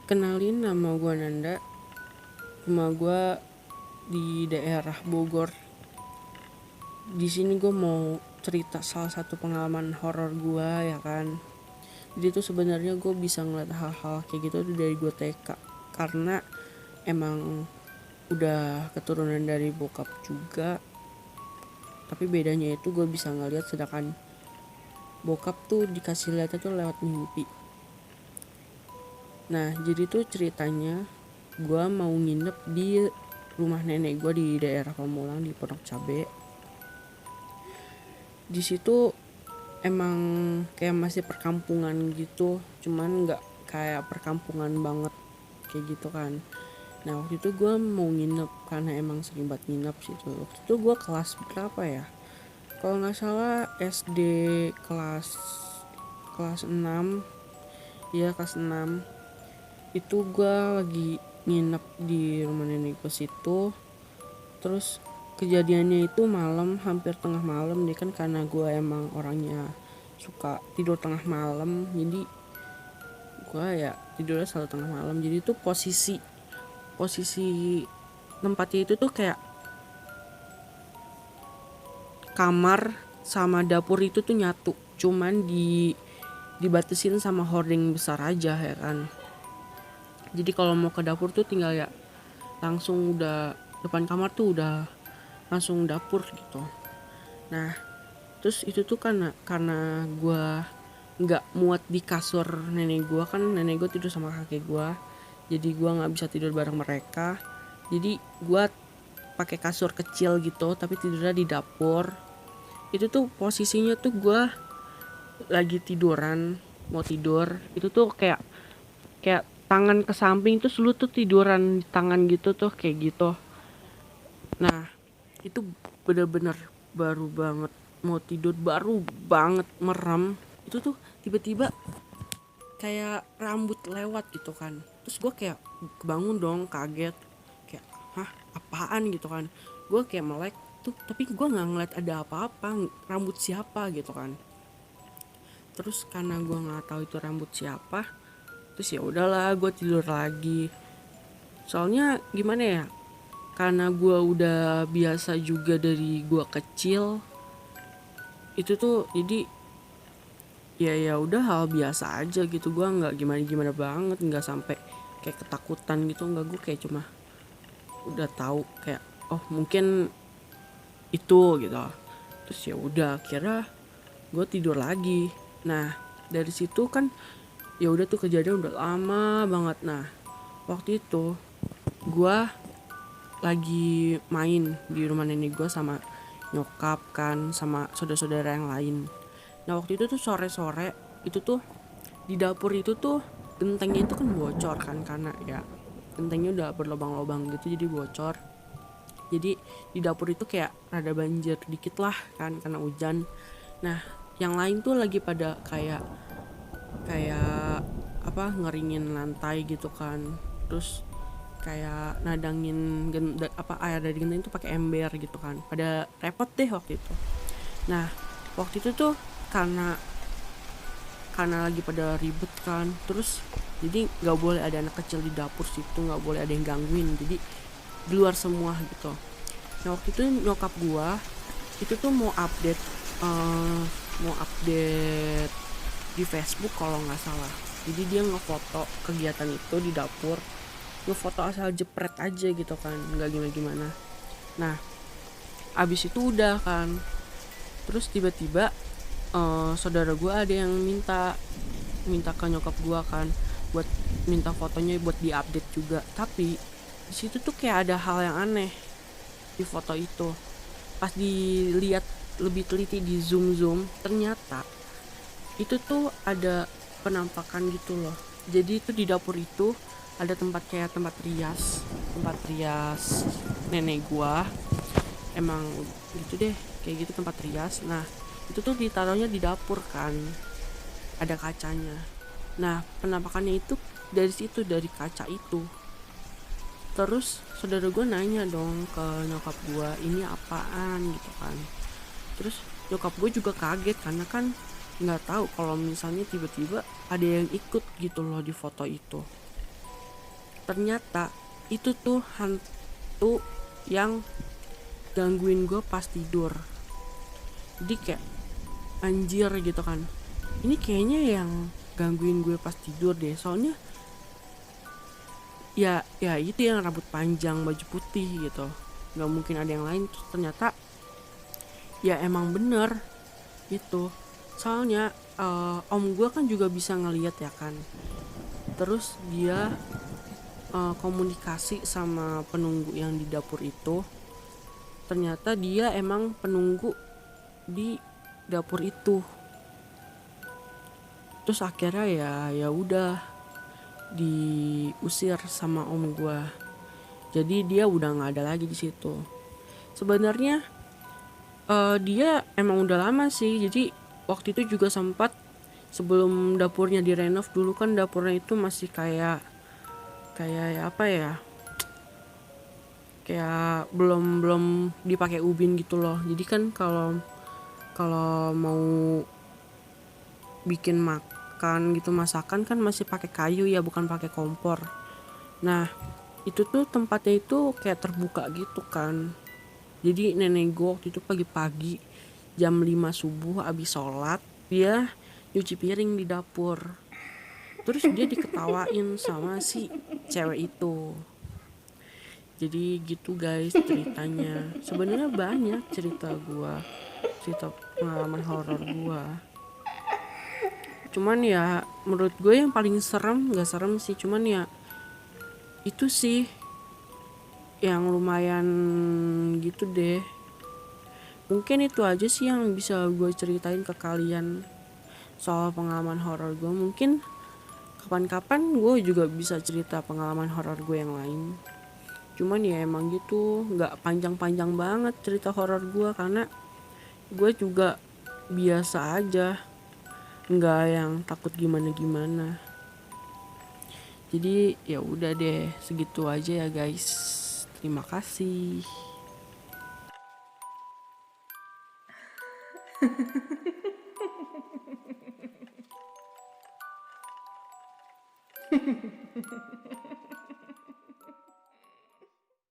Kenalin, nama gue Nanda. Rumah gue di daerah Bogor. Di sini gue mau cerita salah satu pengalaman horor gue, ya kan. Jadi tuh sebenarnya gue bisa ngeliat hal-hal kayak gitu tuh dari gue TK, karena emang udah keturunan dari bokap juga. Tapi bedanya itu gue bisa ngeliat, sedangkan bokap tuh dikasih lihatnya tuh lewat mimpi. Nah, jadi tuh ceritanya gue mau nginep di rumah nenek gue di daerah Pamulang di Pondok Cabe. Di situ emang kayak masih perkampungan gitu, cuman nggak kayak perkampungan banget kayak gitu kan. Nah, waktu itu gue mau nginep karena emang sering banget nginep situ. Waktu itu gue kelas berapa ya? Kalau nggak salah SD kelas kelas 6. Ya, kelas 6. Itu gue lagi nginep di rumah nenek gue situ. Terus kejadiannya itu malam, hampir tengah malam. Dia kan karena gue emang orangnya suka tidur tengah malam, jadi gue ya tidurnya selalu tengah malam. Jadi tuh posisi tempatnya itu tuh kayak kamar sama dapur itu tuh nyatu, cuman dibatasin sama hording besar aja, ya kan. Jadi kalau mau ke dapur tuh tinggal ya langsung, udah depan kamar tuh udah langsung dapur gitu. Nah, terus itu tuh karena gue nggak muat di kasur nenek gue, kan nenek gue tidur sama kakek gue, jadi gue nggak bisa tidur bareng mereka. Jadi gue pakai kasur kecil gitu, tapi tidurnya di dapur. Itu tuh posisinya tuh gue lagi tiduran, mau tidur. Itu tuh kayak kayak tangan ke samping, terus lu tuh tiduran di tangan gitu tuh, kayak gitu. Nah, itu bener-bener baru banget mau tidur, baru banget merem. Itu tuh tiba-tiba kayak rambut lewat gitu kan. Terus gue kayak kebangun dong, kaget, kayak hah, apaan gitu kan. Gue kayak melek tuh, tapi gue nggak ngeliat ada apa-apa, rambut siapa gitu kan. Terus karena gue nggak tahu itu rambut siapa, terus ya udahlah, gue tidur lagi. Soalnya gimana ya, karena gue udah biasa juga dari gue kecil itu tuh, jadi ya udah hal biasa aja gitu. Gue nggak gimana banget, nggak sampai kayak ketakutan gitu, nggak. Gue kayak cuma udah tahu kayak oh mungkin itu gitu. Terus ya udah, kira gue tidur lagi. Nah, dari situ kan ya udah tuh, kejadian udah lama banget. Nah, waktu itu gue lagi main di rumah nenek gue sama nyokap kan, sama saudara-saudara yang lain. Nah, waktu itu tuh sore-sore itu tuh di dapur itu tuh gentengnya itu kan bocor kan, karena ya gentengnya udah berlubang-lubang gitu, jadi bocor. Jadi di dapur itu kayak rada banjir dikit lah kan, karena hujan. Nah, yang lain tuh lagi pada kayak kayak apa, ngeringin lantai gitu kan. Terus kayak nadangin air dari genteng itu pakai ember gitu kan. Pada repot deh waktu itu. Nah, waktu itu tuh karena lagi pada ribet kan, terus jadi nggak boleh ada anak kecil di dapur situ, nggak boleh ada yang gangguin, jadi di luar semua gitu. Nah, waktu itu nyokap gua itu tuh mau update di Facebook kalau nggak salah. Jadi dia ngefoto kegiatan itu di dapur, ngefoto asal jepret aja gitu kan, nggak gimana-gimana. Nah, abis itu udah kan, terus tiba-tiba saudara gue ada yang minta ke nyokap gue kan, buat minta fotonya buat diupdate juga. Tapi di situ tuh kayak ada hal yang aneh di foto itu. Pas dilihat lebih teliti, di zoom ternyata itu tuh ada penampakan gitu loh. Jadi itu di dapur itu ada tempat rias nenek gua. Emang gitu deh, kayak gitu tempat rias. Nah, itu tuh ditaruhnya di dapur kan, ada kacanya. Nah, penampakannya itu dari situ, dari kaca itu. Terus saudara gue nanya dong ke nyokap gue, ini apaan gitu kan. Terus nyokap gue juga kaget, karena kan nggak tahu kalau misalnya tiba-tiba ada yang ikut gitu loh di foto itu. Ternyata itu tuh hantu yang gangguin gue pas tidur. Jadi kayak anjir gitu kan, ini kayaknya yang gangguin gue pas tidur deh, soalnya ya itu yang rambut panjang baju putih gitu, nggak mungkin ada yang lain. Terus ternyata ya emang bener itu, soalnya om gue kan juga bisa ngeliat ya kan. Terus dia komunikasi sama penunggu yang di dapur itu. Ternyata dia emang penunggu di dapur itu. Terus akhirnya ya udah diusir sama om gue. Jadi dia udah nggak ada lagi di situ. Sebenarnya dia emang udah lama sih. Jadi waktu itu juga sempat sebelum dapurnya direnov, dulu kan dapurnya itu masih kayak apa ya? Kayak belum belum dipakai ubin gitu loh. Jadi kan kalau kalau mau bikin makan gitu, masakan kan masih pakai kayu ya, bukan pakai kompor. Nah, itu tuh tempatnya itu kayak terbuka gitu kan. Jadi nenek gue waktu itu pagi-pagi jam 5 subuh abis sholat, dia nyuci piring di dapur. Terus dia diketawain sama si cewek itu. Jadi gitu guys ceritanya. Sebenarnya banyak cerita gua, cerita pengalaman horor gua. Cuman ya menurut gue yang paling serem, nggak serem sih, cuman ya itu sih yang lumayan gitu deh. Mungkin itu aja sih yang bisa gue ceritain ke kalian soal pengalaman horor gue. Mungkin kapan-kapan gue juga bisa cerita pengalaman horor gue yang lain. Cuman ya emang gitu, nggak panjang-panjang banget cerita horor gue, karena gue juga biasa aja, nggak yang takut gimana-gimana. Jadi ya udah deh, segitu aja ya guys. Terima kasih.